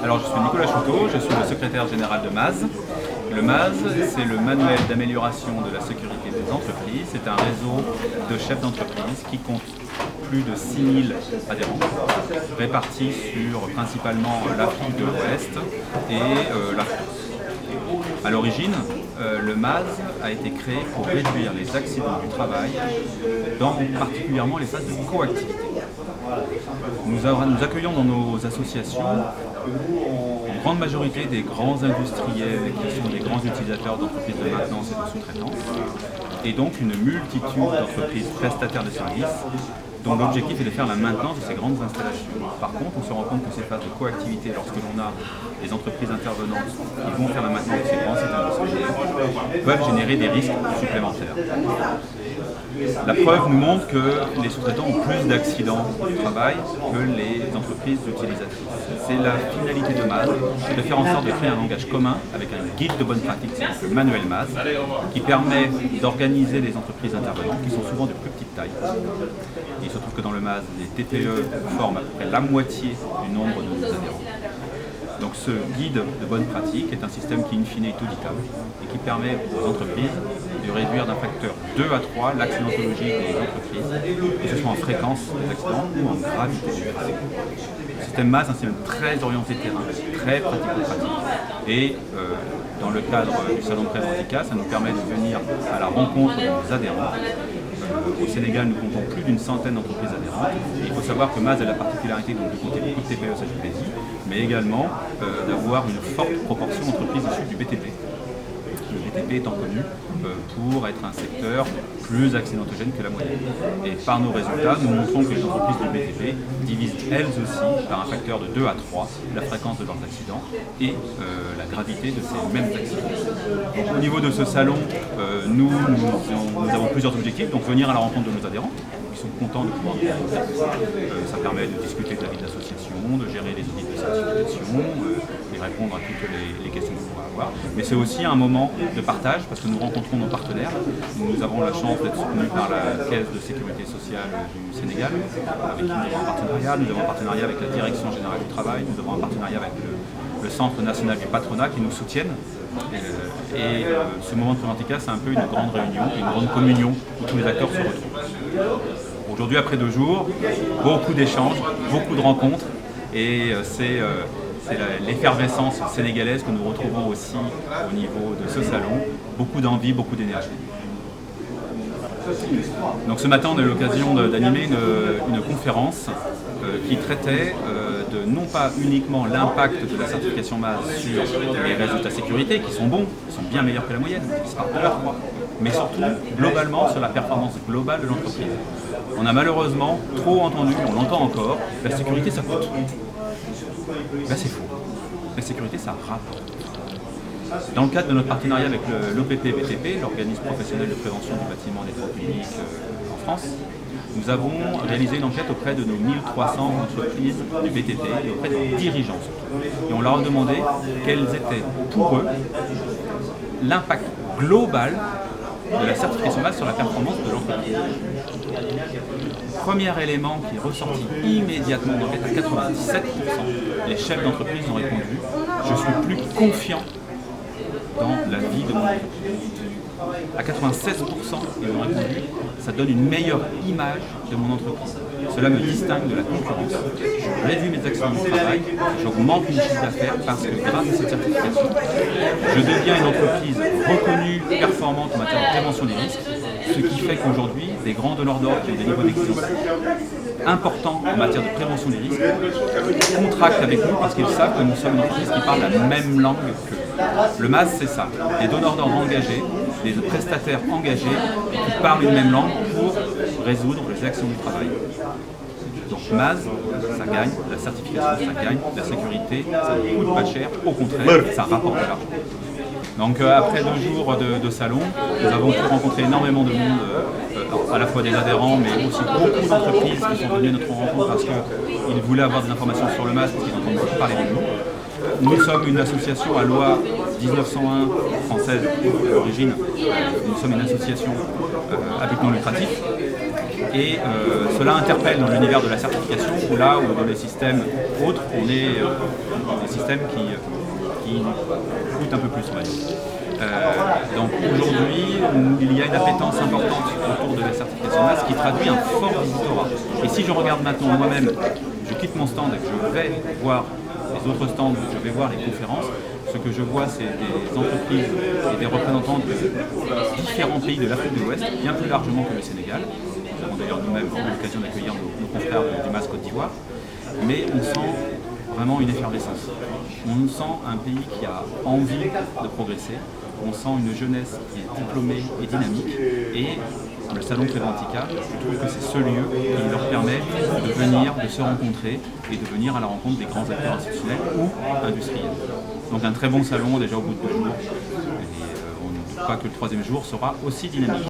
Alors je suis Nicolas Chouteau, je suis le secrétaire général de MAZ. Le MAZ, c'est le manuel d'amélioration de la sécurité des entreprises. C'est un réseau de chefs d'entreprise qui compte plus de 6000 adhérents, répartis sur principalement l'Afrique de l'Ouest et la France. À l'origine, le MAZ a été créé pour réduire les accidents du travail, particulièrement les phases de coactivité. Nous accueillons dans nos associations une grande majorité des grands industriels qui sont des grands utilisateurs d'entreprises de maintenance et de sous-traitance, et donc une multitude d'entreprises prestataires de services dont l'objectif est de faire la maintenance de ces grandes installations. Par contre, on se rend compte que ces phases de coactivité, lorsque l'on a des entreprises intervenantes qui vont faire la maintenance de ces grands sites industriels, peuvent générer des risques supplémentaires. La preuve nous montre que les sous-traitants ont plus d'accidents du travail que les entreprises utilisatrices. C'est la finalité de MAZ, c'est de faire en sorte de créer un langage commun avec un guide de bonne pratique, c'est le manuel MAZ, qui permet d'organiser les entreprises intervenantes, qui sont souvent de plus petite taille. Il se trouve que dans le MAZ, les TPE forment à peu près la moitié du nombre de nos adhérents. Donc ce guide de bonne pratique est un système qui in fine est auditable et qui permet aux entreprises de réduire d'un facteur 2 à 3 l'accidentologie des entreprises, que ce soit en fréquence des accidents ou en gravité du travail. Le système MAZ est un système très orienté terrain, très pratico-pratique et dans le cadre du salon de Préventica, ça nous permet de venir à la rencontre de nos adhérents. Au Sénégal, nous comptons plus d'une centaine d'entreprises adhérentes. Et il faut savoir que MAZ a la particularité de compter beaucoup de TPE SHPI, mais également d'avoir une forte proportion d'entreprises issues du BTP. Le BTP étant connu pour être un secteur plus accidentogène que la moyenne. Et par nos résultats, nous montrons que les entreprises du BTP divisent elles aussi par un facteur de 2 à 3 la fréquence de leurs accidents et la gravité de ces mêmes accidents. Donc, au niveau de ce salon, nous avons plusieurs objectifs. Donc venir à la rencontre de nos adhérents, qui sont contents de pouvoir nous rencontrer. Ça permet de discuter de la vie de l'association, de gérer les audits de certification, et répondre à toutes les questions que vous pourrez avoir. Mais c'est aussi un moment de partage parce que nous rencontrons nos partenaires. Nous avons la chance d'être soutenus par la Caisse de sécurité sociale du Sénégal, avec qui nous avons un partenariat. Nous avons un partenariat avec la Direction générale du travail, nous avons un partenariat avec le Centre national du patronat qui nous soutiennent. Ce moment de Préventica, c'est un peu une grande réunion, une grande communion où tous les acteurs se retrouvent. Aujourd'hui, après 2 jours, beaucoup d'échanges, beaucoup de rencontres et c'est l'effervescence sénégalaise que nous retrouvons aussi au niveau de ce salon. Beaucoup d'envie, beaucoup d'énergie. Donc ce matin, on a eu l'occasion d'animer une conférence qui traitait de non pas uniquement l'impact de la certification MAZ sur les résultats sécurité, qui sont bons, qui sont bien meilleurs que la moyenne, qui partent de leur croix, mais surtout globalement sur la performance globale de l'entreprise. On a malheureusement trop entendu, on l'entend encore, la sécurité ça coûte. Ben, c'est faux. La sécurité ça rapporte. Dans le cadre de notre partenariat avec l'OPP-BTP, l'organisme professionnel de prévention du bâtiment des travaux publics en France, nous avons réalisé une enquête auprès de nos 1300 entreprises du BTP et auprès des dirigeants surtout. Et on leur a demandé quels étaient pour eux l'impact global de la certification MAZ sur la performance de l'entreprise. Premier élément qui est ressorti immédiatement dans l'enquête à 97%, les chefs d'entreprise ont répondu « Je suis plus confiant dans la vie de mon entreprise ». À 96%, ils ont répondu « Ça donne une meilleure image de mon entreprise. Cela me distingue de la concurrence. Je réduis mes accidents de travail, j'augmente mon chiffre d'affaires parce que grâce à cette certification, je deviens une entreprise reconnue, performante en matière de prévention des risques, ce qui fait qu'aujourd'hui, des grands donneurs d'ordre qui ont des niveaux d'exigence importants en matière de prévention des risques contractent avec nous parce qu'ils savent que nous sommes une entreprise qui parle la même langue qu'eux. Le MAZ, c'est ça. Des donneurs d'ordre engagés, des prestataires engagés qui parlent une même langue pour résoudre les accidents du travail. Donc MAZ, ça gagne, la certification, ça gagne, la sécurité, ça ne coûte pas cher, au contraire, ça rapporte de l'argent. Donc après 2 jours de salon, nous avons pu rencontrer énormément de monde, à la fois des adhérents, mais aussi beaucoup d'entreprises qui sont venues à notre rencontre parce qu'ils voulaient avoir des informations sur le MAZ, parce qu'ils entendent beaucoup parler de nous. Nous sommes une association à loi 1901 française d'origine. Nous sommes une association à but non lucratif. Et cela interpelle dans l'univers de la certification, où là où dans les systèmes autres, on est des systèmes qui coûtent un peu plus, on va dire. Donc aujourd'hui, il y a une appétence importante autour de la certification MAS qui traduit un fort visitorat. Et si je regarde maintenant moi-même, je quitte mon stand et que je vais voir les autres stands, je vais voir les conférences, ce que je vois, c'est des entreprises et des représentants de différents pays de l'Afrique de l'Ouest, bien plus largement que le Sénégal. Nous avons d'ailleurs nous-mêmes eu l'occasion d'accueillir nos confrères du MAS Côte d'Ivoire. Mais on sent vraiment une effervescence. On sent un pays qui a envie de progresser. On sent une jeunesse qui est diplômée et dynamique. Et le salon Préventica, je trouve que c'est ce lieu qui leur permet de venir, de se rencontrer et de venir à la rencontre des grands acteurs institutionnels ou industriels. Donc un très bon salon déjà au bout de 2 jours. Et on ne doute pas que le 3e jour sera aussi dynamique.